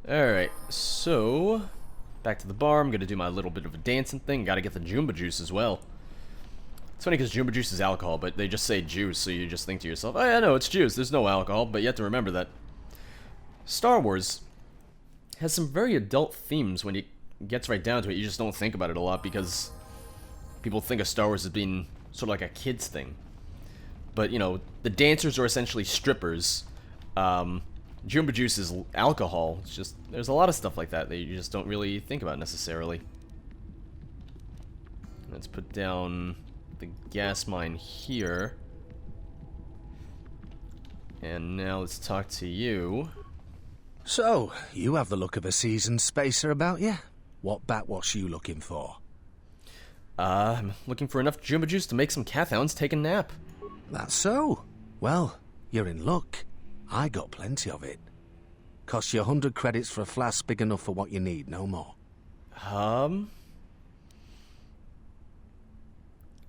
Alright, so back to the bar. I'm gonna do my little bit of a dancing thing. Gotta get the Jumba juice as well. It's funny because Jumba juice is alcohol, but they just say juice, so you just think to yourself, oh yeah, no, it's juice. There's no alcohol, but you have to remember that Star Wars has some very adult themes when it gets right down to it. You just don't think about it a lot because people think of Star Wars as being sort of like a kid's thing. But, you know, the dancers are essentially strippers. Jumba juice is alcohol. It's just, there's a lot of stuff like that that you just don't really think about necessarily. Let's put down the gas mine here. And now let's talk to you. So, you have the look of a seasoned spacer about you. What backwash you looking for? I'm looking for enough Jumba juice to make some Cathhounds take a nap. That's so. Well, you're in luck. I got plenty of it. Cost you 100 credits for a flask big enough for what you need, no more. A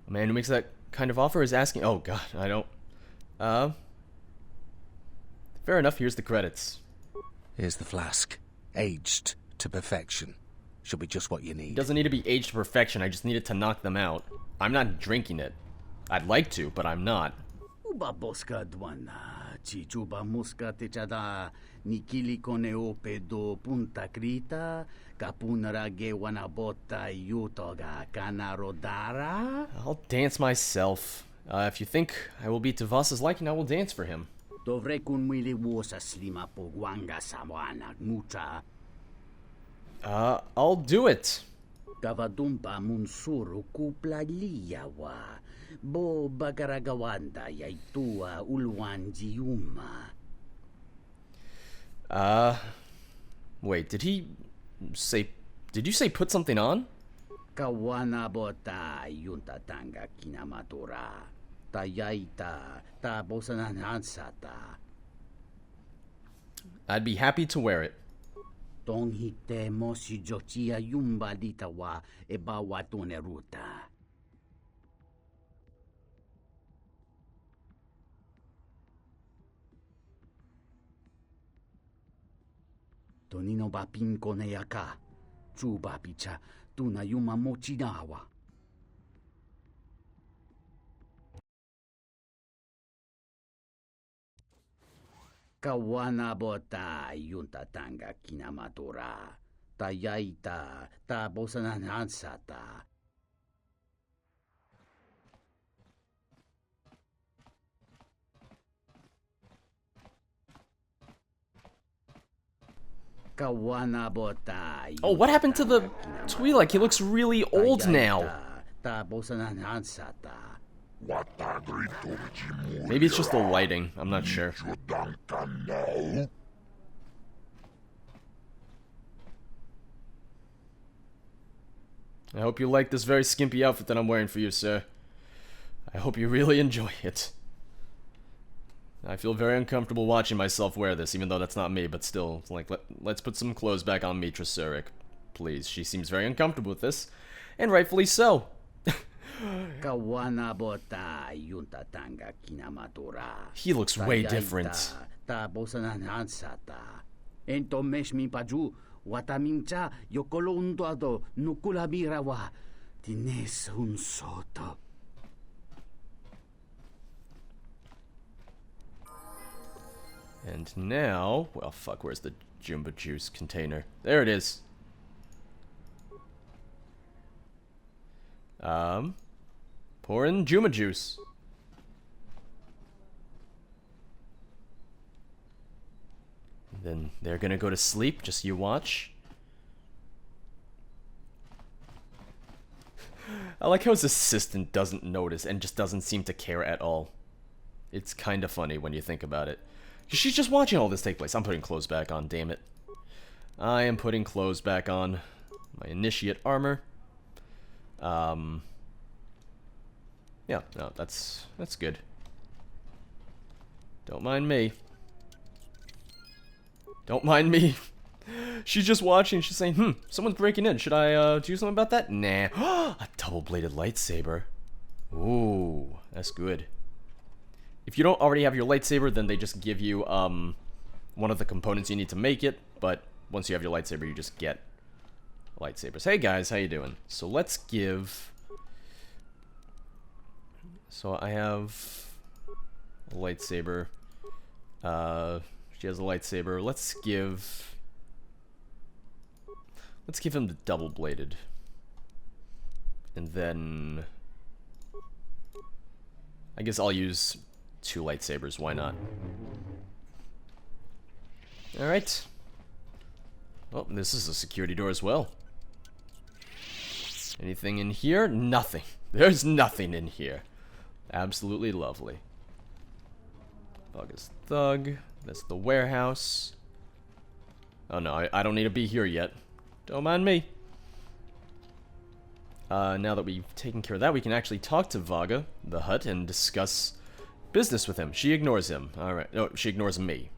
man who makes that kind of offer is asking... Oh, God, I don't... Fair enough, here's the credits. Here's the flask. Aged to perfection. Should be just what you need. It doesn't need to be aged to perfection, I just need it to knock them out. I'm not drinking it. I'd like to, but I'm not. Uba boska dwana, chichuba muska techada, nikili koneope do punta krita, kapunara gewana bota yutoga kanarodara. I'll dance myself. If you think I will be to Voss's liking, I will dance for him. Dovre kun mili wosa slima po guanga sawana mucha. I'll do it. Kavadumpa munsuru kupla liyawa. Bo bagaragawanda yaitua ulwanjiuma. Wait, did you say put something on? Kawana bota yunta tanga kinamatura. Tayaita ta bosananansata. I'd be happy to wear it. Tong hite mosi jochia yumba litawa e bawatune ruta. Tonino ba pinko neyaka. Chuba picha tuna yuma mochinawa. Kawana bota yunta tanga kinamatura. Tayaita ta bosananansata. Kawana bota. Oh, what happened to the Twi'lek? He looks really old now. Ta bosananansata. Maybe it's just the lighting. I'm not sure. I hope you like this very skimpy outfit that I'm wearing for you, sir. I hope you really enjoy it. I feel very uncomfortable watching myself wear this, even though that's not me, but still, like, let's put some clothes back on Mitra Surik. Please, she seems very uncomfortable with this, and rightfully so. Kawana bota yunta tanga kinamatura. He looks way different. Ta bosananansata. Ento meshmi paju watamincha yokolondado nukula mirawa tines un soto. And now, well, fuck, where's the Jumba juice container? There it is. Pour in Jumba juice. Then they're gonna go to sleep, just you watch. I like how his assistant doesn't notice and just doesn't seem to care at all. It's kinda funny when you think about it. She's just watching all this take place. I'm putting clothes back on, damn it. I am putting clothes back on. My initiate armor. Yeah, no, that's good. Don't mind me. Don't mind me. She's just watching. She's saying, someone's breaking in. Should I do something about that? Nah. A double-bladed lightsaber. Ooh, that's good. If you don't already have your lightsaber, then they just give you one of the components you need to make it. But once you have your lightsaber, you just get lightsabers. Hey guys, how you doing? So let's give... So I have a lightsaber. She has a lightsaber. Let's give him the double-bladed. And then... I guess I'll use 2 lightsabers, why not? Alright. Oh, this is a security door as well. Anything in here? Nothing. There's nothing in here. Absolutely lovely. Vogga's Thug. That's the warehouse. Oh no, I don't need to be here yet. Don't mind me. Now that we've taken care of that, we can actually talk to Vogga the Hutt and discuss business with him. She ignores him. Alright. No, she ignores me.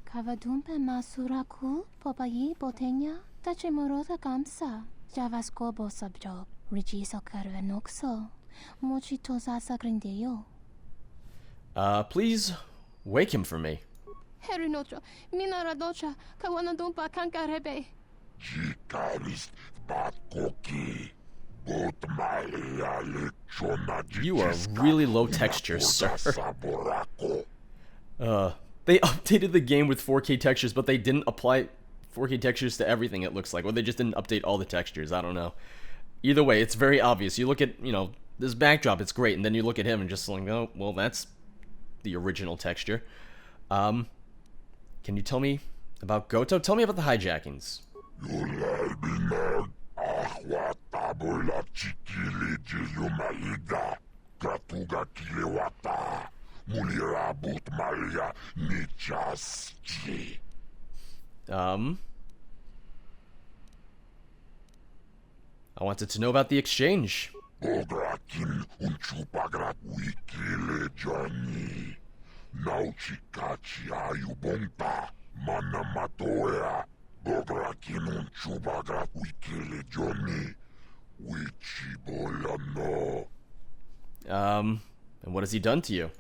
Kavadumpe masuraku popayi botenya tachimurota kamsa javaskobo sabjob rigiso karvenokso mochitosa sagrindeyo. Please wake him for me. Herinocho minaradocha kawanadumpa kankarebe. Jikarist batkoki. You are really low texture, sir. They updated the game with 4K textures, but they didn't apply 4K textures to everything, it looks like. Or they just didn't update all the textures, I don't know. Either way, it's very obvious. You look at, you know, this backdrop, it's great, and then you look at him and just like, oh, well, that's the original texture. Can you tell me about Goto? Tell me about the hijackings. I wanted to know about the exchange. And what has he done to you?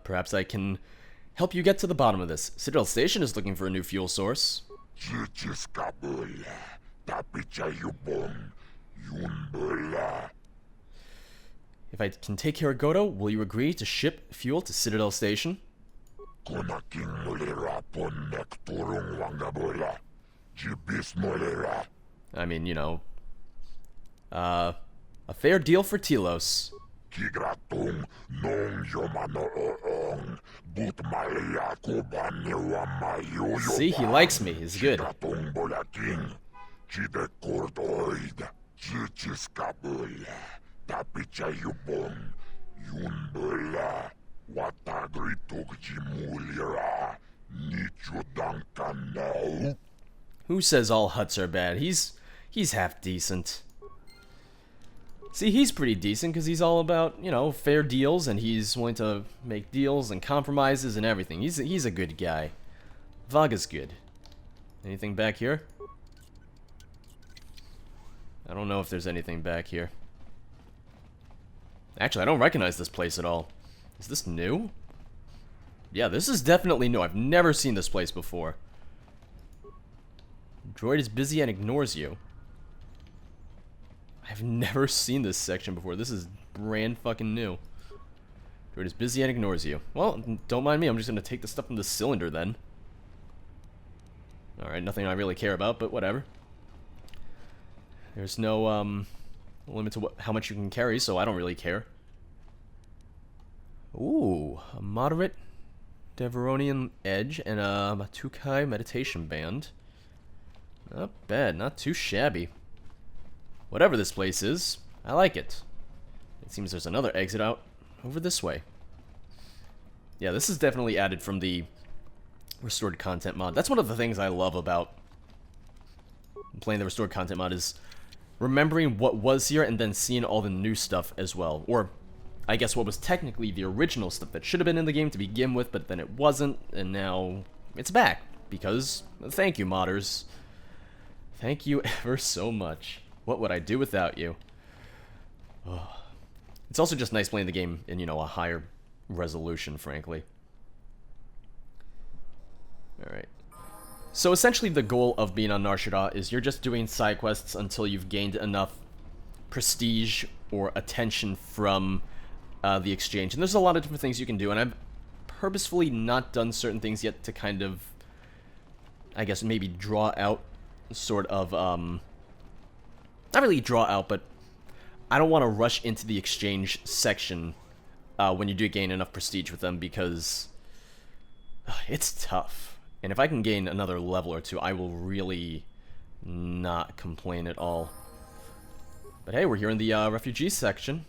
Perhaps I can help you get to the bottom of this. Citadel Station is looking for a new fuel source. If I can take care of Goto, will you agree to ship fuel to Citadel Station? I mean, you know, a fair deal for Telos. See, he likes me. He's good. Who says all Hutts are bad? He's half decent. See, he's pretty decent because he's all about, you know, fair deals, and he's willing to make deals and compromises and everything. He's a good guy. Vogga's good. Anything back here? I don't know if there's anything back here. Actually, I don't recognize this place at all. Is this new? Yeah, this is definitely new. I've never seen this place before. Droid is busy and ignores you. I've never seen this section before. This is brand fucking new. Droid is busy and ignores you. Well, don't mind me. I'm just gonna take the stuff from the cylinder then. Alright, nothing I really care about, but whatever. There's no, limit to how much you can carry, so I don't really care. Ooh, a moderate Deveronian edge and a Matukai meditation band. Not bad, not too shabby. Whatever this place is, I like it. It seems there's another exit out over this way. Yeah, this is definitely added from the restored content mod. That's one of the things I love about playing the restored content mod is remembering what was here and then seeing all the new stuff as well. Or I guess, what was technically the original stuff that should have been in the game to begin with, but then it wasn't, and now it's back. Because, thank you, modders. Thank you ever so much. What would I do without you? Oh. It's also just nice playing the game in, you know, a higher resolution, frankly. Alright. So essentially the goal of being on Nar Shaddaa is you're just doing side quests until you've gained enough prestige or attention from the exchange. And there's a lot of different things you can do, and I've purposefully not done certain things yet to kind of, I guess, maybe draw out sort of, not really draw out, but I don't want to rush into the exchange section when you do gain enough prestige with them, because it's tough. And if I can gain another level or two, I will really not complain at all. But hey, we're here in the refugee section.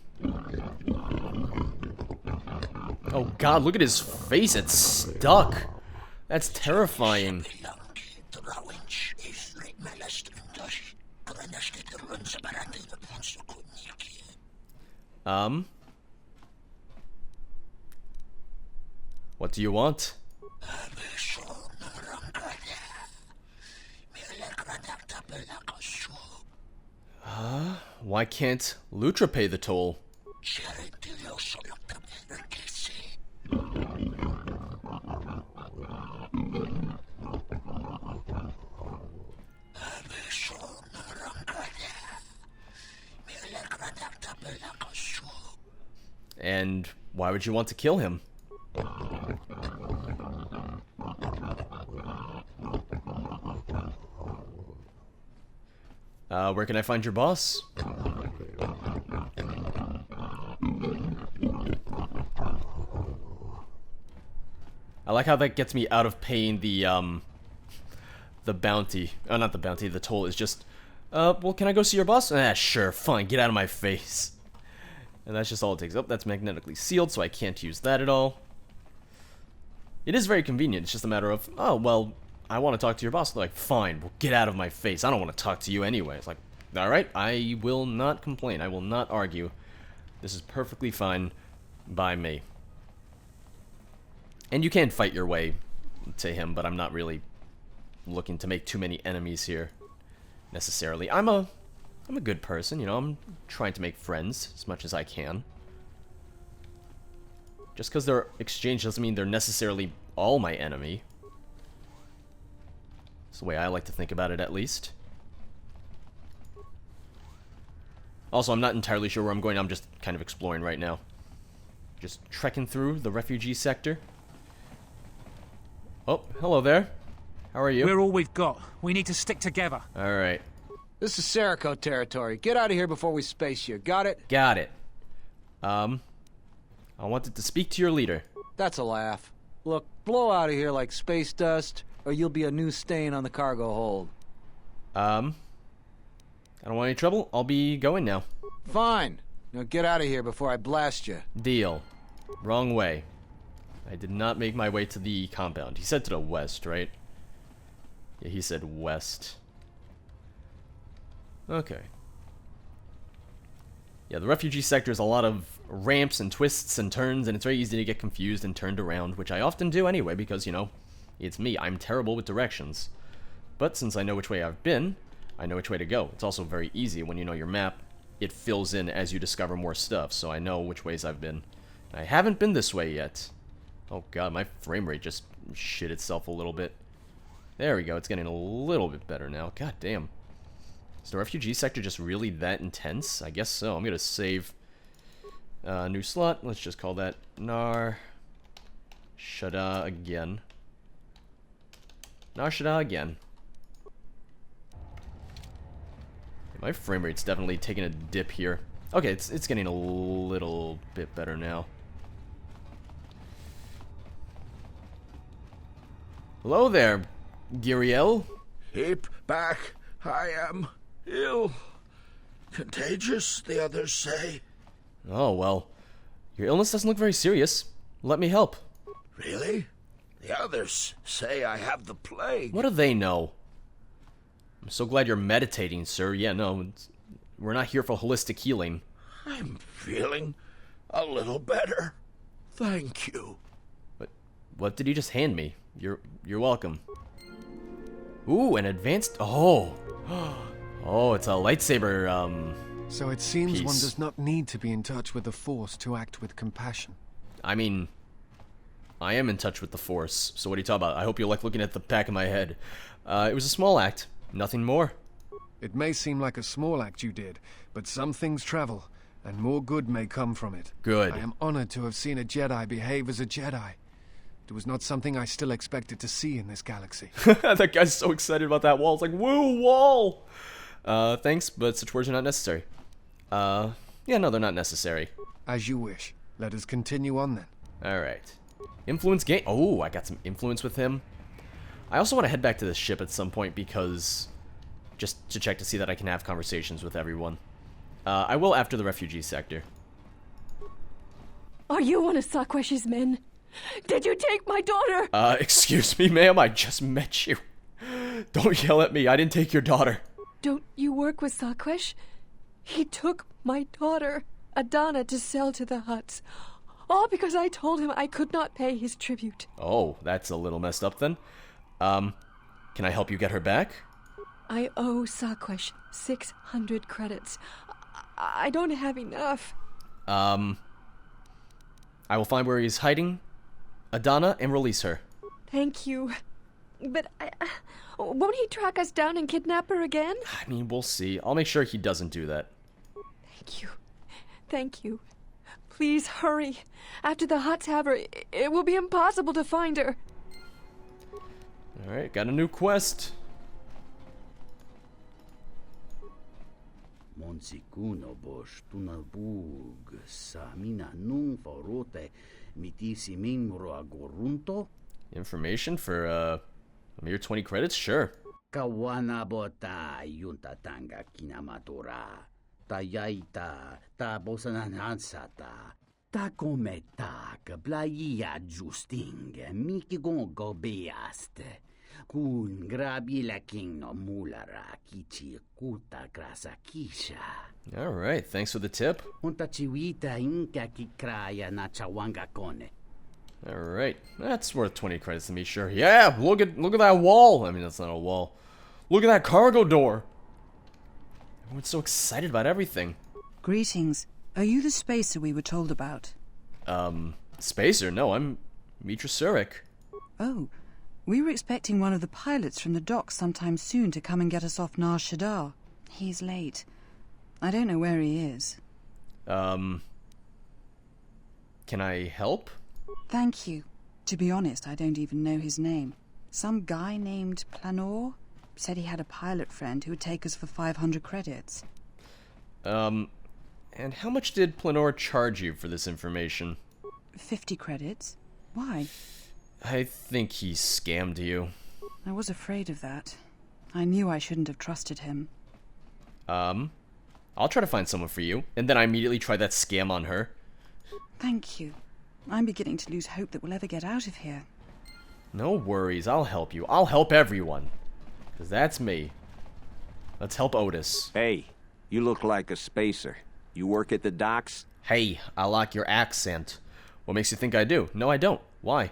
Oh god, look at his face, it's stuck. That's terrifying. What do you want? Why can't Lutra pay the toll? And why would you want to kill him? Where can I find your boss? I like how that gets me out of paying the bounty. Oh, not the bounty, the toll is just, well, can I go see your boss? Ah, sure, fine, get out of my face. And that's just all it takes. Oh, that's magnetically sealed, so I can't use that at all. It is very convenient, it's just a matter of, oh, well, I want to talk to your boss. They're like, fine, well, get out of my face. I don't want to talk to you anyway. It's like, alright, I will not complain. I will not argue. This is perfectly fine by me. And you can fight your way to him, but I'm not really looking to make too many enemies here, necessarily. I'm a good person, you know, I'm trying to make friends as much as I can. Just because they're exchanged doesn't mean they're necessarily all my enemy. That's the way I like to think about it, at least. Also, I'm not entirely sure where I'm going. I'm just kind of exploring right now. Just trekking through the refugee sector. Oh, hello there. How are you? We're all we've got. We need to stick together. Alright. This is Serico territory. Get out of here before we space you. Got it? Got it. I wanted to speak to your leader. That's a laugh. Look, blow out of here like space dust, or you'll be a new stain on the cargo hold. I don't want any trouble. I'll be going now. Fine. Now get out of here before I blast you. Deal. Wrong way. I did not make my way to the compound. He said to the west, right? Yeah, he said west. Okay. Yeah, the refugee sector is a lot of ramps and twists and turns, and it's very easy to get confused and turned around, which I often do anyway, because, you know, it's me. I'm terrible with directions. But since I know which way I've been, I know which way to go. It's also very easy when you know your map. It fills in as you discover more stuff, so I know which ways I've been. I haven't been this way yet. Oh god, my frame rate just shit itself a little bit. There we go, it's getting a little bit better now. God damn. Is the refugee sector just really that intense? I guess so. I'm gonna save new slot. Let's just call that Nar Shaddaa again. Nar Shaddaa again. My frame rate's definitely taking a dip here. Okay, it's getting a little bit better now. Hello there, Giriel. Keep back. I am ill. Contagious, the others say. Oh, well. Your illness doesn't look very serious. Let me help. Really? The others say I have the plague. What do they know? I'm so glad you're meditating, sir. Yeah, no, we're not here for holistic healing. I'm feeling A little better. Thank you. What did you just hand me? You're welcome. Ooh, an advanced. Oh, oh, it's a lightsaber. So it seems one piece. does not need to be in touch with the Force to act with compassion. I mean, I am in touch with the Force. So what are you talking about? I hope you like looking at the back of my head. It was a small act, nothing more. It may seem like a small act you did, but some things travel, and more good may come from it. Good. I am honored to have seen a Jedi behave as a Jedi. It was not something I still expected to see in this galaxy. That guy's so excited about that wall. It's like, woo, wall! Thanks, but such words are not necessary. Yeah, no, they're not necessary. As you wish. Let us continue on then. Alright. Influence gain. Oh, I got some influence with him. I also want to head back to the ship at some point because... just to check to see that I can have conversations with everyone. I will after the refugee sector. Are you one of Sakwesh's men? Did you take my daughter? Excuse me, ma'am, I just met you. Don't yell at me, I didn't take your daughter. Don't you work with Sakwesh? He took my daughter, Adana, to sell to the Hutts. All because I told him I could not pay his tribute. Oh, that's a little messed up then. Can I help you get her back? I owe Sakwesh 600 credits. I don't have enough. I will find where he's hiding Adana and release her. Thank you. But won't he track us down and kidnap her again? I mean, we'll see. I'll make sure he doesn't do that. Thank you. Thank you. Please hurry. After the Hutts have her, it will be impossible to find her. Alright, got a new quest. Monsikuno bosh tunabug samina nung forote mitisi minmuro agorunto. Information for, a mere 20 credits? Sure. Kawana bota yunta tanga kinamatura. Tayaita ta bosananansata. Ta kometa kablaia justing mikigon gobeaste. Kun grabi la king no mulara kichi kuta grasa kisha. Alright, thanks for the tip. Unta chiwita inka kikraya na chawanga kone. Alright, that's worth 20 credits to me, sure. Yeah, look at that wall. I mean, that's not a wall. Look at that cargo door. Everyone's so excited about everything. Greetings. Are you the spacer we were told about? Spacer? No, I'm Mitra Surik. Oh, we were expecting one of the pilots from the docks sometime soon to come and get us off Nar Shaddaa. He's late. I don't know where he is. Can I help? Thank you. To be honest, I don't even know his name. Some guy named Planor said he had a pilot friend who would take us for 500 credits. And how much did Planor charge you for this information? 50 credits? Why? I think he scammed you. I was afraid of that. I knew I shouldn't have trusted him. I'll try to find someone for you, and then I immediately try that scam on her. Thank you. I'm beginning to lose hope that we'll ever get out of here. No worries, I'll help you. I'll help everyone. 'Cause that's me. Let's help Otis. Hey, you look like a spacer. You work at the docks? Hey, I like your accent. What makes you think I do? No, I don't. Why?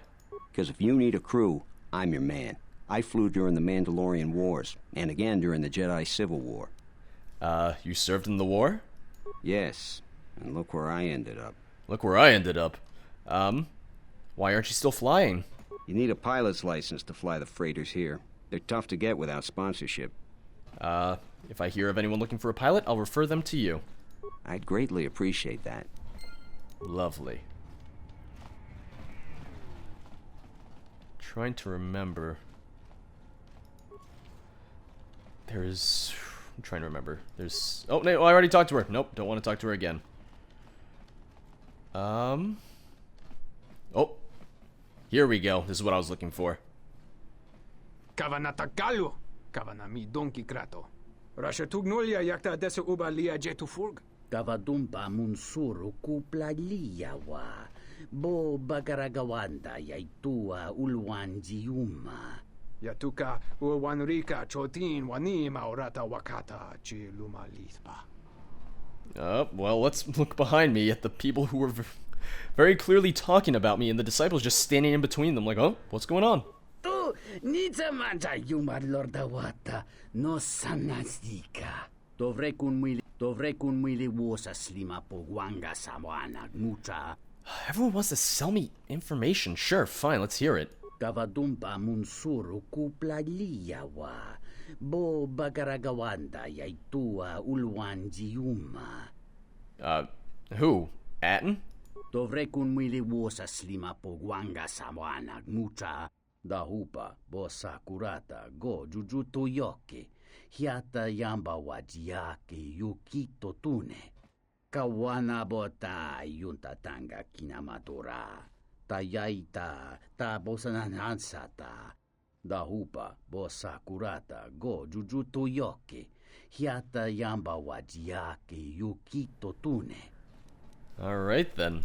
Because if you need a crew, I'm your man. I flew during the Mandalorian Wars, and again during the Jedi Civil War. You served in the war? Yes, and look where I ended up. Look where I ended up. Why aren't you still flying? You need a pilot's license to fly the freighters here. They're tough to get without sponsorship. If I hear of anyone looking for a pilot, I'll refer them to you. I'd greatly appreciate that. Lovely. Trying to remember. I'm trying to remember. Oh, no, I already talked to her. Nope, don't want to talk to her again. Oh. Here we go. This is what I was looking for. Kavanatakalu, Kavanami Donki Krato. Rashatugnolia yakta desa uba lia jetufurg. Kavadumpa munsuru kupla liyawa. Bo bagaragawanda yaitua ulwan jiuma. Yatuka uwanrika chotin wani maurata wakata chiluma lispa. Well, let's look behind me at the people who were very clearly talking about me, and the disciples just standing in between them like, oh, what's going on? Tu nita manta yumar lorda wata no sanastika. Dovrei kun mwili wosa slima po wanga sawana mucha. Everyone wants to sell me information. Sure, fine, let's hear it. Kavadumpa munsuru kupla liyawa. Bo bagaragawanda yaitua ulwan jiuma. Who? Atten? Dovrei kun mwili wosa slima po wanga sawana mucha. Dahupa bo sakurata go jujuto yoke. Hiata yamba wajiake yukito tune. Kawana bota yunta tanga kinamatora. Tayaita ta bosananansata. Dahupa bo sakurata go jujuto yoke. Hiata yamba wajiake yukito tune. Alright then.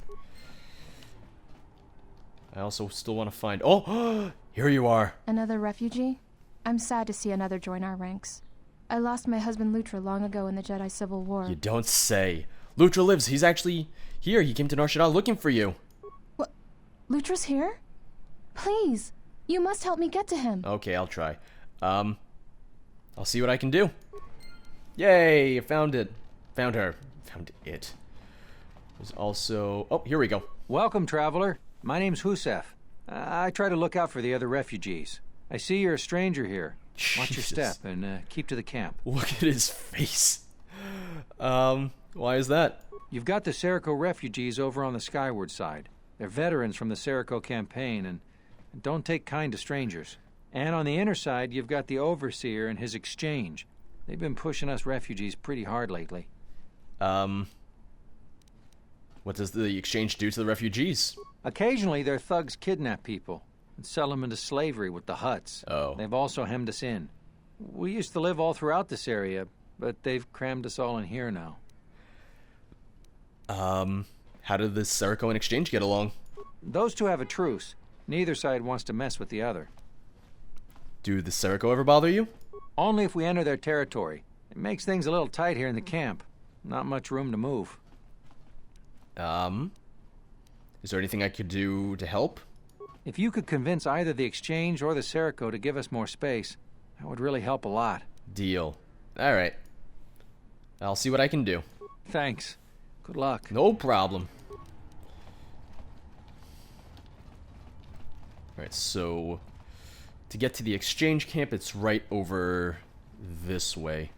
I also still want to find... Oh! Here you are! Another refugee? I'm sad to see another join our ranks. I lost my husband Lutra long ago in the Jedi Civil War. You don't say. Lutra lives. He's actually here. He came to Nar Shaddaa looking for you. What? Lutra's here? Please! You must help me get to him. Okay, I'll try. I'll see what I can do. Yay! I found it. Found her. Found it. There's also... Oh, here we go. Welcome, traveler. My name's Husef. I try to look out for the other refugees. I see you're a stranger here. Watch your step and keep to the camp. Look at his face. Why is that? You've got the Serico refugees over on the skyward side. They're veterans from the Serico campaign and don't take kind to strangers. And on the inner side, you've got the Overseer and his exchange. They've been pushing us refugees pretty hard lately. What does the exchange do to the refugees? Occasionally, their thugs kidnap people and sell them into slavery with the Hutts. Oh. They've also hemmed us in. We used to live all throughout this area, but they've crammed us all in here now. How did the Serico and exchange get along? Those two have a truce. Neither side wants to mess with the other. Do the Serico ever bother you? Only if we enter their territory. It makes things a little tight here in the camp. Not much room to move. Is there anything I could do to help? If you could convince either the exchange or the Serico to give us more space, that would really help a lot. Deal. Alright. I'll see what I can do. Thanks. Good luck. No problem. Alright, so... to get to the exchange camp, it's right over this way.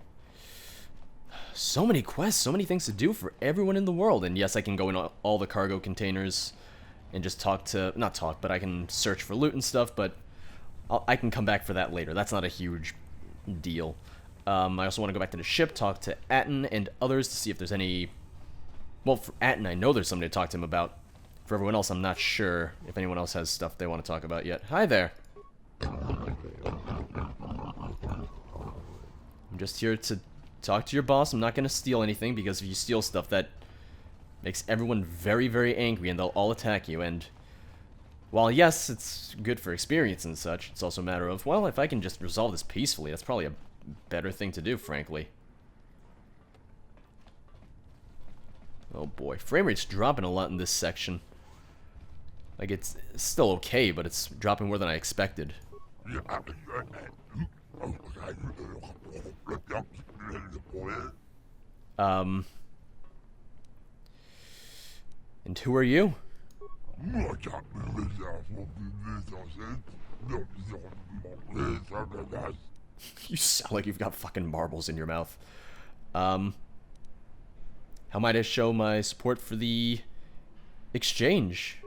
So many quests, so many things to do for everyone in the world. And yes, I can go in all the cargo containers and just talk to... not talk, but I can search for loot and stuff, but I can come back for that later. That's not a huge deal. I also want to go back to the ship, talk to Atten and others to see if there's any... well, for Atten, I know there's something to talk to him about. For everyone else, I'm not sure if anyone else has stuff they want to talk about yet. Hi there. I'm just here to talk to your boss. I'm not going to steal anything, because if you steal stuff, that makes everyone very, very angry, and they'll all attack you. And while, yes, it's good for experience and such, it's also a matter of, well, if I can just resolve this peacefully, that's probably a better thing to do, frankly. Oh boy, frame rate's dropping a lot in this section. Like, it's still okay, but it's dropping more than I expected. And who are you? You sound like you've got fucking marbles in your mouth. How might I show my support for the exchange?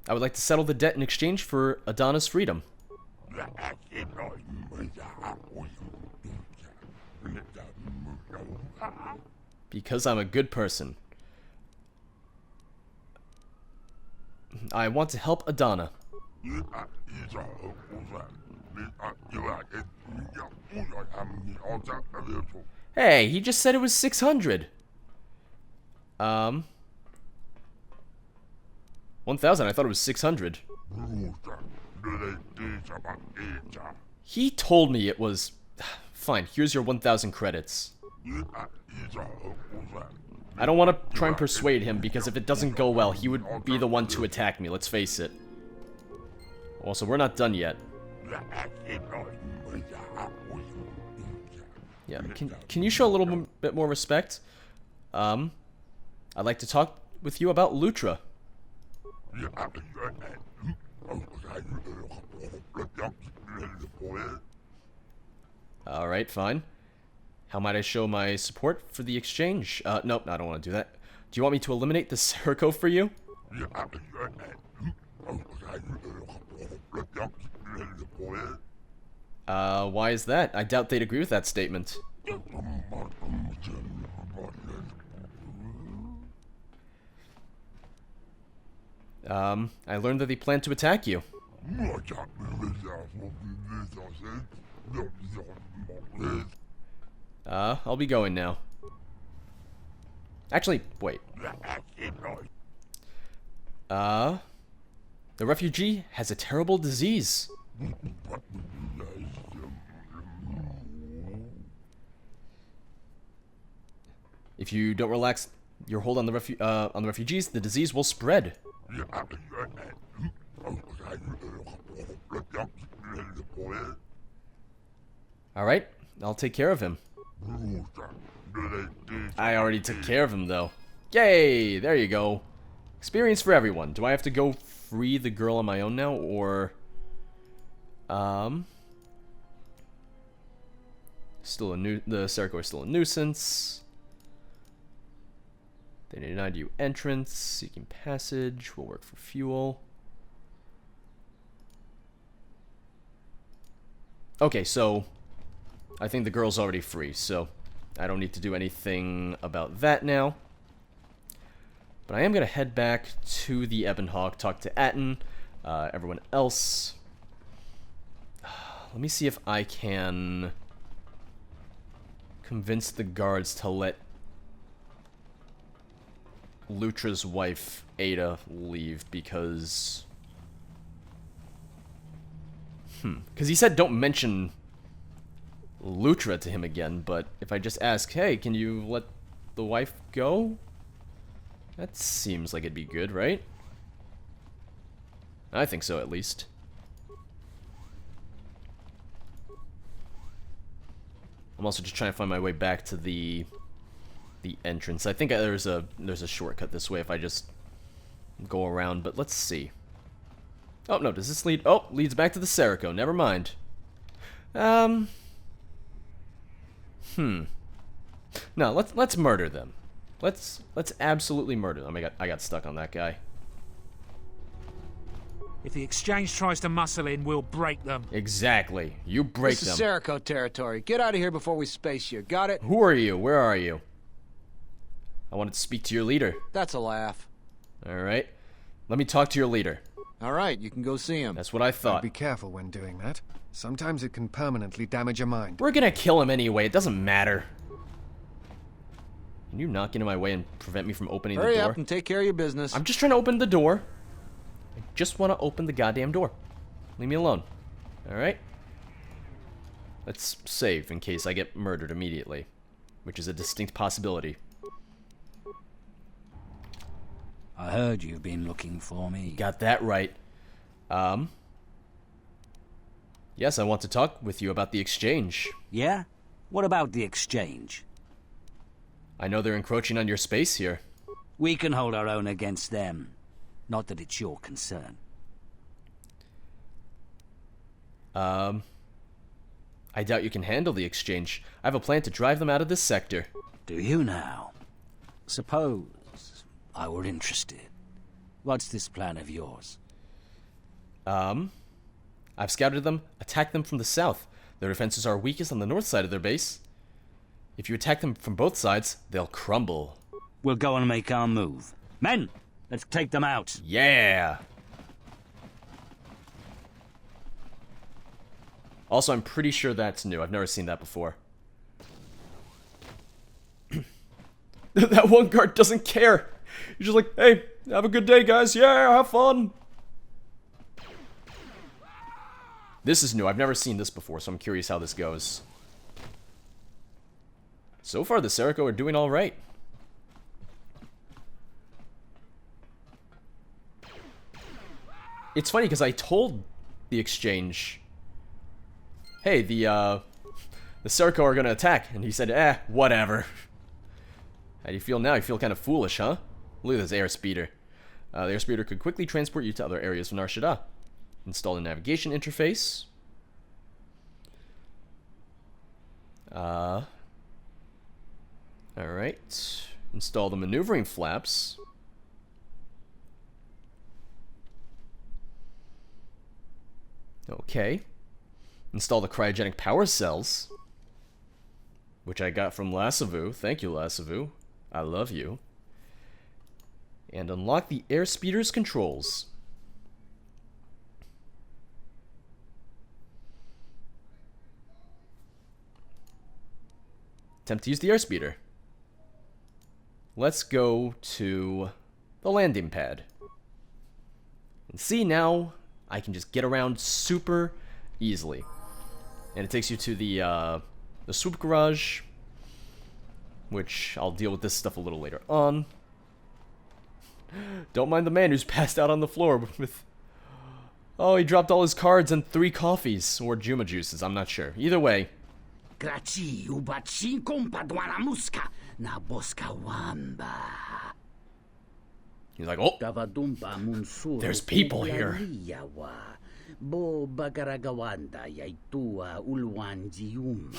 I would like to settle the debt in exchange for Adana's freedom. Because I'm a good person. I want to help Adana. Hey, he just said it was 600. 1,000, I thought it was 600. He told me it was... Fine, here's your 1,000 credits. I don't want to try and persuade him, because if it doesn't go well, he would be the one to attack me, let's face it. Also, we're not done yet. Yeah, can you show a little bit more respect? I'd like to talk with you about Lutra. Alright, fine. How might I show my support for the exchange? Nope, I don't want to do that. Do you want me to eliminate the Serco for you? Why is that? I doubt they'd agree with that statement. I learned that they plan to attack you. I'll be going now. Actually, wait. The refugee has a terrible disease. If you don't relax your hold on the refugees, the disease will spread. Alright, I'll take care of him. I already took care of him, though. Yay! There you go. Experience for everyone. Do I have to go free the girl on my own now, or... The Serco is still a nuisance. They denied you entrance. Seeking passage. Will work for fuel. Okay, so... I think the girl's already free, so... I don't need to do anything about that now. But I am going to head back to the Ebonhawk, talk to Atten, everyone else. Let me see if I can convince the guards to let Lutra's wife, Ada, leave, because... Because he said don't mention Lutra to him again, but if I just ask, hey, can you let the wife go? That seems like it'd be good, right? I think so, at least. I'm also just trying to find my way back to the entrance. I think there's a shortcut this way if I just go around, but let's see. Oh, no, does this lead... Oh, leads back to the Serco. Never mind. No, let's murder them. Let's absolutely murder them. I got stuck on that guy. If the exchange tries to muscle in, we'll break them. Exactly. You break them. This is Serco territory. Get out of here before we space you. Got it? Who are you? Where are you? I wanted to speak to your leader. That's a laugh. Alright. Let me talk to your leader. Alright, you can go see him. That's what I thought. Be careful when doing that. Sometimes it can permanently damage your mind. We're gonna kill him anyway. It doesn't matter. Can you not get in my way and prevent me from opening the door? Hurry up and take care of your business. I'm just trying to open the door. I just want to open the goddamn door. Leave me alone. Alright? Let's save in case I get murdered immediately. Which is a distinct possibility. I heard you've been looking for me. Got that right. Yes, I want to talk with you about the exchange. Yeah? What about the exchange? I know they're encroaching on your space here. We can hold our own against them. Not that it's your concern. I doubt you can handle the exchange. I have a plan to drive them out of this sector. Do you now? Suppose I were interested. What's this plan of yours? I've scouted them, attacked them from the south. Their defenses are weakest on the north side of their base. If you attack them from both sides, they'll crumble. We'll go and make our move. Men, let's take them out. Yeah! Also, I'm pretty sure that's new. I've never seen that before. That one guard doesn't care. He's just like, hey, have a good day, guys. Yeah, have fun. This is new. I've never seen this before, so I'm curious how this goes. So far, the Seriko are doing all right. It's funny because I told the Exchange, hey, the Seriko are gonna attack, and he said, whatever. How do you feel now? You feel kind of foolish, huh? Look at this airspeeder. The airspeeder could quickly transport you to other areas of Nar Shaddaa. Install a navigation interface. Alright. Install the maneuvering flaps. Okay. Install the cryogenic power cells. Which I got from Lassavu. Thank you, Lassavu. I love you. And unlock the airspeeder's controls. Attempt to use the airspeeder. Let's go to the landing pad. And see, now I can just get around super easily. And it takes you to the swoop garage, which I'll deal with this stuff a little later on. Don't mind the man who's passed out on the floor with... Oh, he dropped all his cards and 3 coffees. Or Juma juices, I'm not sure. Either way. Graci ubaci kompadwana muska na boska wamba. He's like, oh, there's people here. Bo bagaragawanda yaitua ulwanjiuma.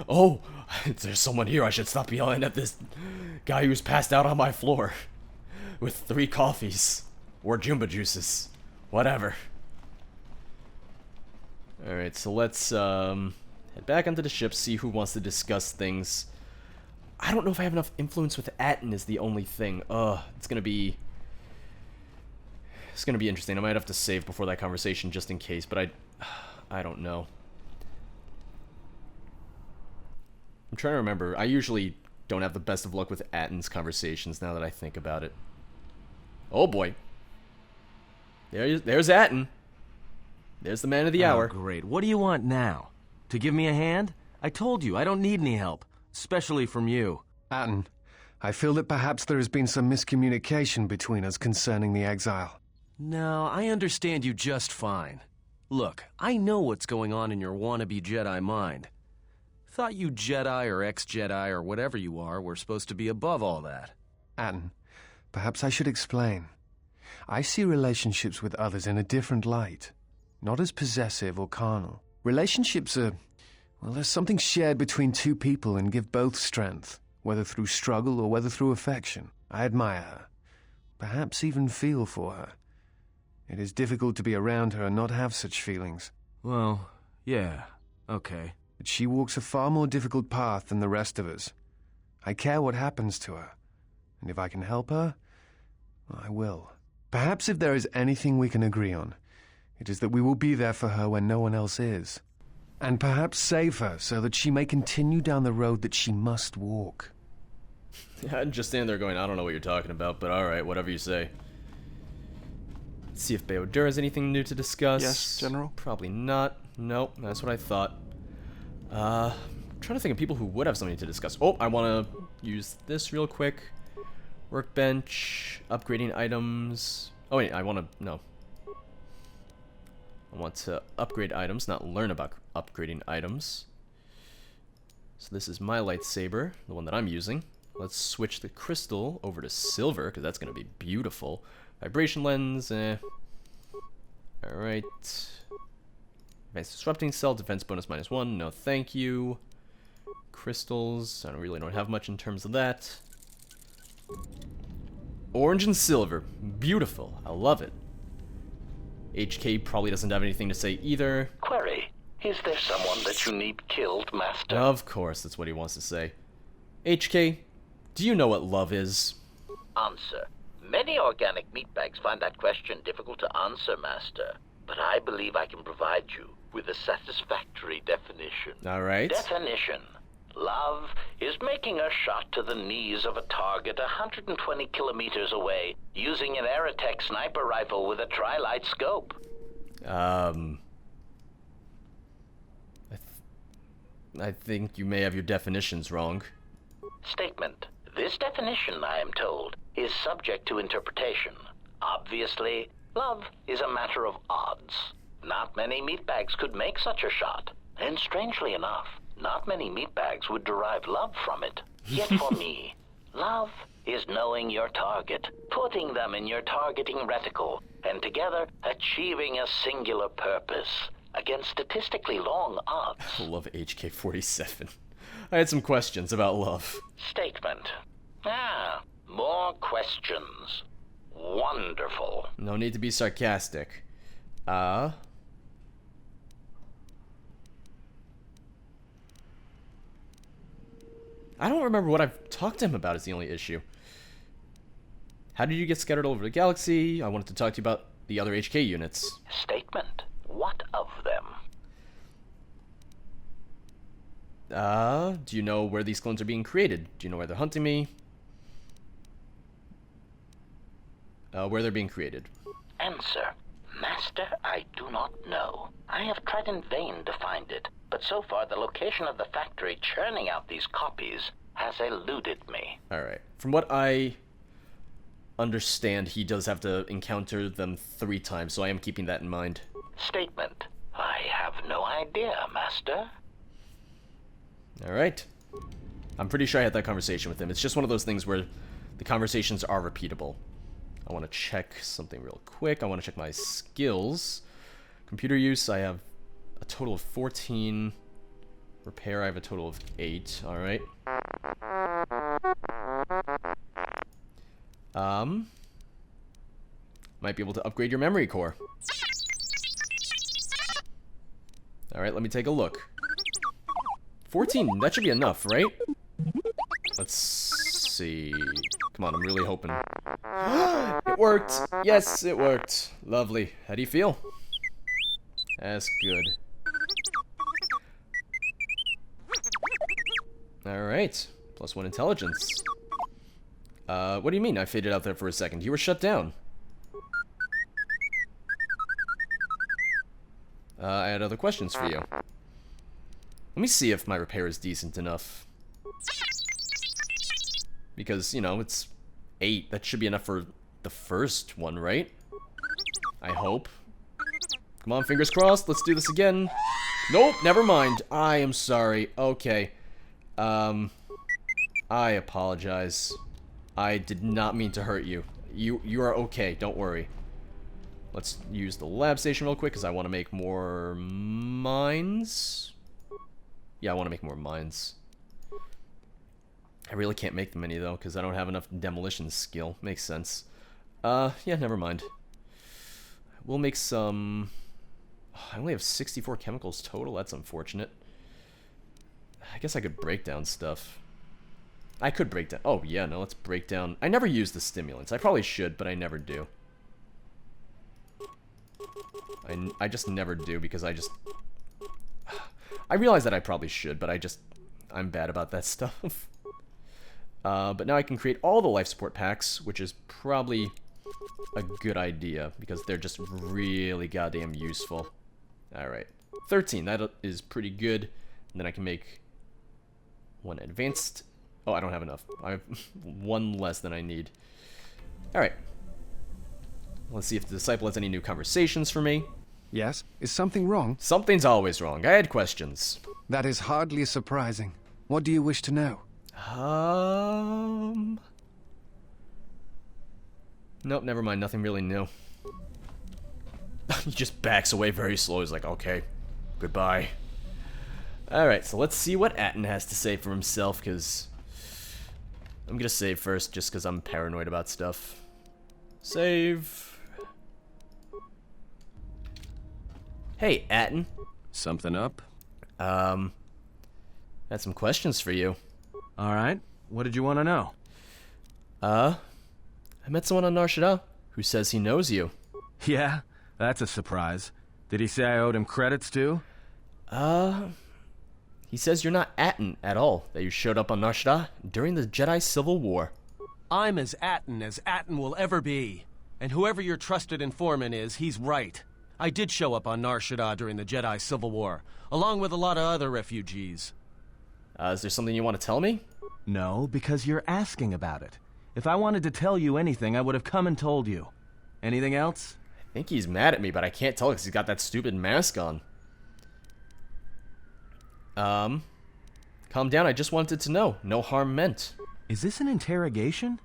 Oh, there's someone here. I should stop yelling at this guy who's passed out on my floor with 3 coffees or Jumba juices, whatever. All right, so let's head back onto the ship, see who wants to discuss things. I don't know if I have enough influence with Atten is the only thing. It's gonna be interesting. I might have to save before that conversation just in case, but I don't know. I'm trying to remember. I usually don't have the best of luck with Atten's conversations now that I think about it. Oh boy. There's Atten. There's the man of the hour. Great. What do you want now? To give me a hand? I told you, I don't need any help. Especially from you. Atten, I feel that perhaps there has been some miscommunication between us concerning the exile. No, I understand you just fine. Look, I know what's going on in your wannabe Jedi mind. Thought you Jedi or ex-Jedi or whatever you are were supposed to be above all that. Atten, perhaps I should explain. I see relationships with others in a different light. Not as possessive or carnal. Relationships are... well, there's something shared between 2 people and give both strength, whether through struggle or whether through affection. I admire her. Perhaps even feel for her. It is difficult to be around her and not have such feelings. Well, yeah, okay. But she walks a far more difficult path than the rest of us. I care what happens to her. And if I can help her, I will. Perhaps if there is anything we can agree on, it is that we will be there for her when no one else is. And perhaps save her so that she may continue down the road that she must walk. I'd just stand there going, I don't know what you're talking about, but alright, whatever you say. Let's see if Beodur has anything new to discuss. Yes, General? Probably not. Nope, that's what I thought. I'm trying to think of people who would have something to discuss. Oh, I want to use this real quick. Workbench, upgrading items. Oh wait, I want to upgrade items, not learn about upgrading items. So this is my lightsaber, the one that I'm using. Let's switch the crystal over to silver, because that's going to be beautiful. Vibration lens, Alright. Advanced disrupting cell, defense bonus -1, no thank you. Crystals, I really don't have much in terms of that. Orange and silver, beautiful, I love it. HK probably doesn't have anything to say either. Query, is there someone that you need killed, Master? Of course, that's what he wants to say. HK, do you know what love is? Answer. Many organic meatbags find that question difficult to answer, Master. But I believe I can provide you with a satisfactory definition. Alright. Definition. Love is making a shot to the knees of a target 120 kilometers away using an Aerotech sniper rifle with a tri-light scope. I think you may have your definitions wrong. Statement. This definition, I am told, is subject to interpretation. Obviously, love is a matter of odds. Not many meatbags could make such a shot. And strangely enough, not many meatbags would derive love from it. Yet for me, love is knowing your target, putting them in your targeting reticle, and together achieving a singular purpose against statistically long odds. I love HK-47. I had some questions about love. Statement. More questions. Wonderful. No need to be sarcastic. I don't remember what I've talked to him about is the only issue. How did you get scattered all over the galaxy? I wanted to talk to you about the other HK units. Statement. What of them? Do you know where these clones are being created? Do you know where they're hunting me? Where they're being created. Answer. Master, I do not know. I have tried in vain to find it, but so far the location of the factory churning out these copies has eluded me. Alright. From what I understand, he does have to encounter them 3 times, so I am keeping that in mind. Statement. I have no idea, Master. Alright. I'm pretty sure I had that conversation with him. It's just one of those things where the conversations are repeatable. I want to check something real quick. I want to check my skills. Computer use, I have a total of 14. Repair, I have a total of 8. Alright. Might be able to upgrade your memory core. Alright, let me take a look. 14, that should be enough, right? Let's see. Come on, I'm really hoping. It worked! Yes, it worked. Lovely. How do you feel? That's good. Alright. +1 intelligence. What do you mean I faded out there for a second? You were shut down. I had other questions for you. Let me see if my repair is decent enough. Because, you know, it's 8. That should be enough for the first one, right? I hope. Come on, fingers crossed. Let's do this again. Nope, never mind. I am sorry. Okay. I apologize. I did not mean to hurt you. You are okay. Don't worry. Let's use the lab station real quick because I want to make more mines. Yeah, I want to make more mines. I really can't make them any though because I don't have enough demolition skill. Makes sense. Yeah, never mind. We'll make some... I only have 64 chemicals total. That's unfortunate. I guess I could break down stuff. I could break down... Oh, yeah, no, let's break down... I never use the stimulants. I probably should, but I never do. I just never do because I just... I realize that I probably should, but I'm bad about that stuff. But now I can create all the life support packs, which is probably a good idea because they're just really goddamn useful. Alright. 13, that is pretty good. And then I can make 1 advanced... Oh, I don't have enough. I have 1 less than I need. Alright. Let's see if the Disciple has any new conversations for me. Yes? Is something wrong? Something's always wrong. I had questions. That is hardly surprising. What do you wish to know? Nope, never mind. Nothing really new. He just backs away very slow. He's like, okay, goodbye. Alright, so let's see what Atten has to say for himself, because I'm gonna save first, just because I'm paranoid about stuff. Save. Hey, Atten. Something up? Had some questions for you. Alright, what did you want to know? I met someone on Nar Shaddaa who says he knows you. Yeah, that's a surprise. Did he say I owed him credits too? He says you're not Atten at all, that you showed up on Nar Shaddaa during the Jedi Civil War. I'm as Atten will ever be. And whoever your trusted informant is, he's right. I did show up on Nar Shaddaa during the Jedi Civil War, along with a lot of other refugees. Is there something you want to tell me? No, because you're asking about it. If I wanted to tell you anything, I would have come and told you. Anything else? I think he's mad at me, but I can't tell because he's got that stupid mask on. Calm down, I just wanted to know. No harm meant. Is this an interrogation?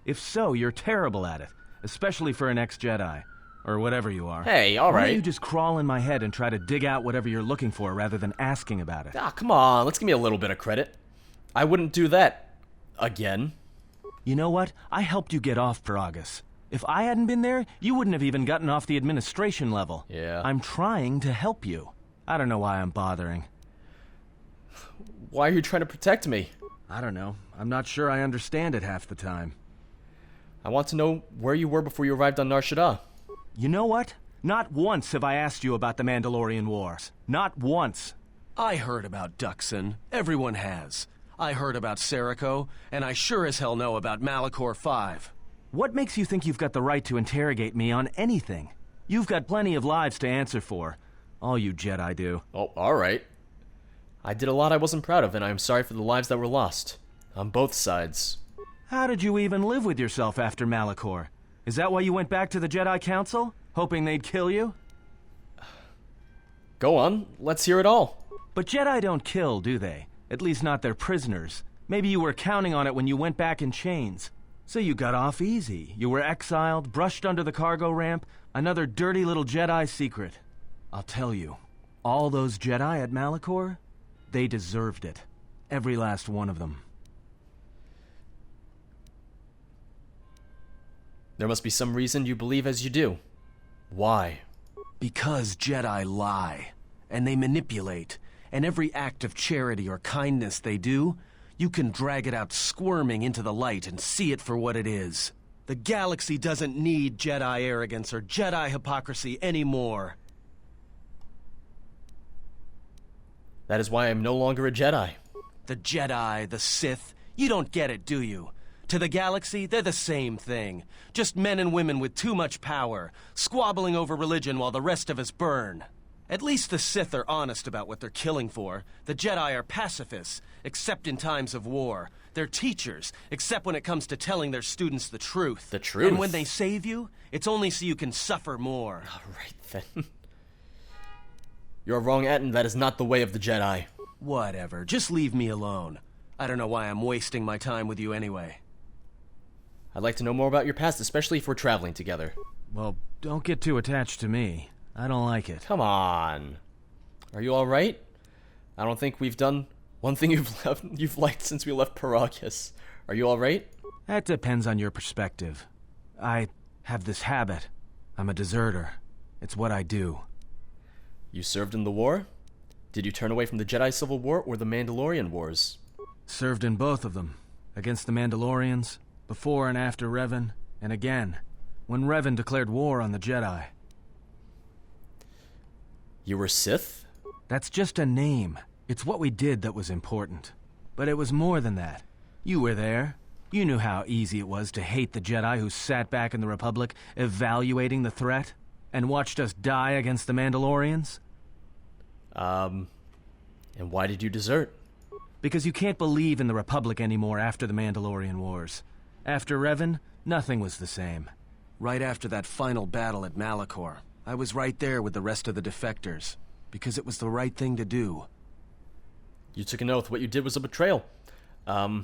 If so, you're terrible at it, especially for an ex-Jedi. Or whatever you are. Hey, alright. Why don't you just crawl in my head and try to dig out whatever you're looking for rather than asking about it? Ah, come on, let's give me a little bit of credit. I wouldn't do that. Again. You know what? I helped you get off Peragus. If I hadn't been there, you wouldn't have even gotten off the administration level. Yeah. I'm trying to help you. I don't know why I'm bothering. Why are you trying to protect me? I don't know. I'm not sure I understand it half the time. I want to know where you were before you arrived on Nar Shaddaa. You know what? Not once have I asked you about the Mandalorian Wars. Not once. I heard about Duxon. Everyone has. I heard about Serico, and I sure as hell know about Malachor 5. What makes you think you've got the right to interrogate me on anything? You've got plenty of lives to answer for. All you Jedi do. Oh, alright. I did a lot I wasn't proud of, and I am sorry for the lives that were lost. On both sides. How did you even live with yourself after Malachor? Is that why you went back to the Jedi Council? Hoping they'd kill you? Go on, let's hear it all. But Jedi don't kill, do they? At least not their prisoners. Maybe you were counting on it when you went back in chains. So you got off easy. You were exiled, brushed under the cargo ramp, another dirty little Jedi secret. I'll tell you, all those Jedi at Malachor, they deserved it. Every last one of them. There must be some reason you believe as you do. Why? Because Jedi lie, and they manipulate, and every act of charity or kindness they do, you can drag it out squirming into the light and see it for what it is. The galaxy doesn't need Jedi arrogance or Jedi hypocrisy anymore. That is why I am no longer a Jedi. The Jedi, the Sith, you don't get it, do you? To the galaxy, they're the same thing. Just men and women with too much power, squabbling over religion while the rest of us burn. At least the Sith are honest about what they're killing for. The Jedi are pacifists, except in times of war. They're teachers, except when it comes to telling their students the truth. The truth? And when they save you, it's only so you can suffer more. Alright then. You're wrong, Atten. That is not the way of the Jedi. Whatever, just leave me alone. I don't know why I'm wasting my time with you anyway. I'd like to know more about your past, especially if we're traveling together. Well, don't get too attached to me. I don't like it. Come on. Are you alright? I don't think we've done one thing you've liked since we left Peragus. Are you alright? That depends on your perspective. I have this habit. I'm a deserter. It's what I do. You served in the war? Did you turn away from the Jedi Civil War or the Mandalorian Wars? Served in both of them. Against the Mandalorians, before and after Revan, and again, when Revan declared war on the Jedi. You were Sith? That's just a name. It's what we did that was important. But it was more than that. You were there. You knew how easy it was to hate the Jedi who sat back in the Republic, evaluating the threat, and watched us die against the Mandalorians. And why did you desert? Because you can't believe in the Republic anymore after the Mandalorian Wars. After Revan, nothing was the same. Right after that final battle at Malachor, I was right there with the rest of the defectors, because it was the right thing to do. You took an oath. What you did was a betrayal. I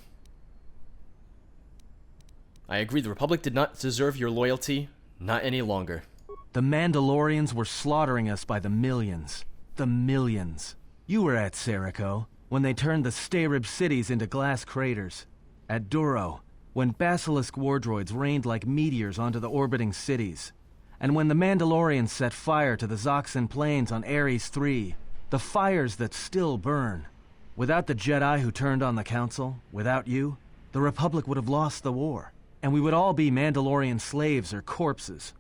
agree, the Republic did not deserve your loyalty, not any longer. The Mandalorians were slaughtering us by the millions. The millions. You were at Serico, when they turned the Stayrib cities into glass craters. At Duro, when Basilisk war droids rained like meteors onto the orbiting cities. And when the Mandalorians set fire to the Zoxan plains on Ares III, the fires that still burn. Without the Jedi who turned on the Council, without you, the Republic would have lost the war, and we would all be Mandalorian slaves or corpses.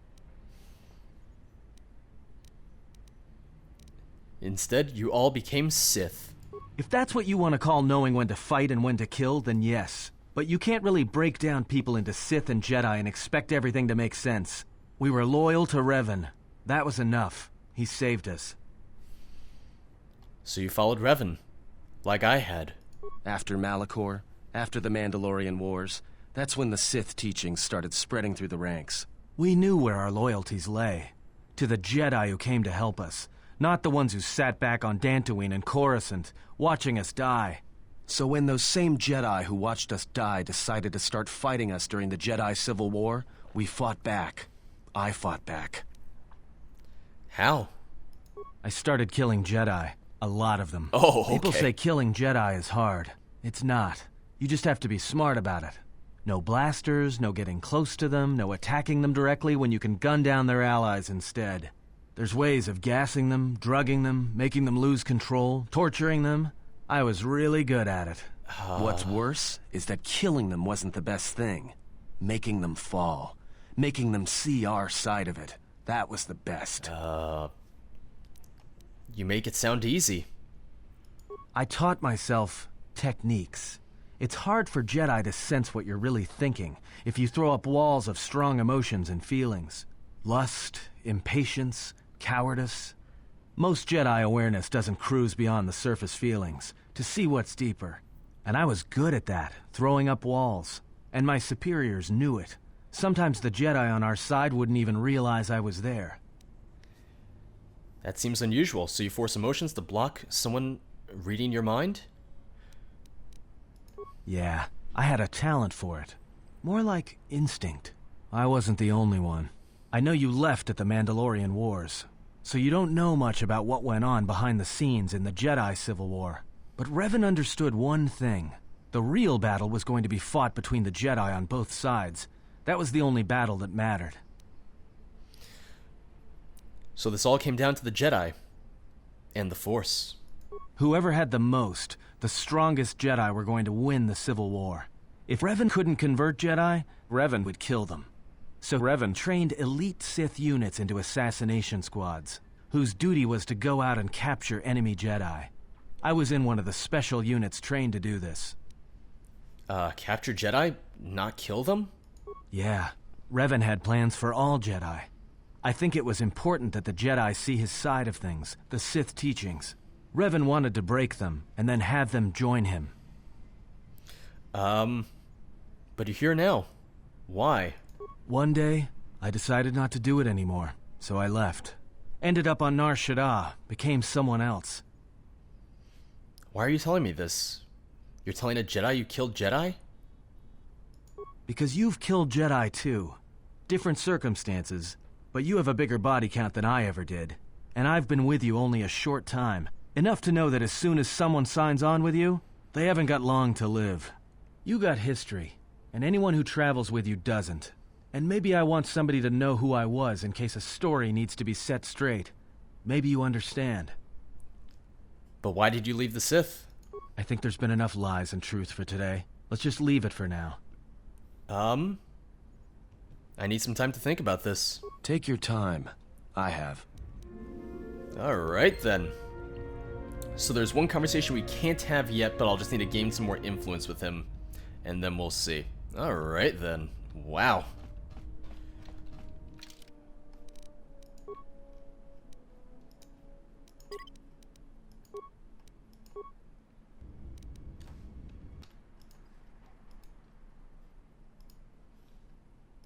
Instead, you all became Sith. If that's what you want to call knowing when to fight and when to kill, then yes. But you can't really break down people into Sith and Jedi and expect everything to make sense. We were loyal to Revan. That was enough. He saved us. So you followed Revan, like I had. After Malachor, after the Mandalorian Wars, that's when the Sith teachings started spreading through the ranks. We knew where our loyalties lay. To the Jedi who came to help us, not the ones who sat back on Dantooine and Coruscant, watching us die. So when those same Jedi who watched us die decided to start fighting us during the Jedi Civil War, we fought back. I fought back. How? I started killing Jedi. A lot of them. Oh, okay. People say killing Jedi is hard. It's not. You just have to be smart about it. No blasters, no getting close to them, no attacking them directly when you can gun down their allies instead. There's ways of gassing them, drugging them, making them lose control, torturing them. I was really good at it. What's worse is that killing them wasn't the best thing. Making them fall. Making them see our side of it. That was the best. You make it sound easy. I taught myself techniques. It's hard for Jedi to sense what you're really thinking if you throw up walls of strong emotions and feelings. Lust, impatience, cowardice. Most Jedi awareness doesn't cruise beyond the surface feelings, to see what's deeper. And I was good at that, throwing up walls. And my superiors knew it. Sometimes the Jedi on our side wouldn't even realize I was there. That seems unusual. So you force emotions to block someone reading your mind? Yeah, I had a talent for it. More like instinct. I wasn't the only one. I know you left at the Mandalorian Wars, so you don't know much about what went on behind the scenes in the Jedi Civil War. But Revan understood one thing. The real battle was going to be fought between the Jedi on both sides. That was the only battle that mattered. So this all came down to the Jedi and the Force. Whoever had the most, the strongest Jedi were going to win the Civil War. If Revan couldn't convert Jedi, Revan would kill them. So Revan trained elite Sith units into assassination squads, whose duty was to go out and capture enemy Jedi. I was in one of the special units trained to do this. Capture Jedi? Not kill them? Yeah, Revan had plans for all Jedi. I think it was important that the Jedi see his side of things, the Sith teachings. Revan wanted to break them, and then have them join him. But you're here now. Why? One day, I decided not to do it anymore, so I left. Ended up on Nar Shaddaa, became someone else. Why are you telling me this? You're telling a Jedi you killed Jedi? Because you've killed Jedi too. Different circumstances, but you have a bigger body count than I ever did. And I've been with you only a short time. Enough to know that as soon as someone signs on with you, they haven't got long to live. You got history, and anyone who travels with you doesn't. And maybe I want somebody to know who I was in case a story needs to be set straight. Maybe you understand. But why did you leave the Sith? I think there's been enough lies and truth for today. Let's just leave it for now. I need some time to think about this. Take your time. I have. Alright then. So there's one conversation we can't have yet, but I'll just need to gain some more influence with him. And then we'll see. Alright then. Wow.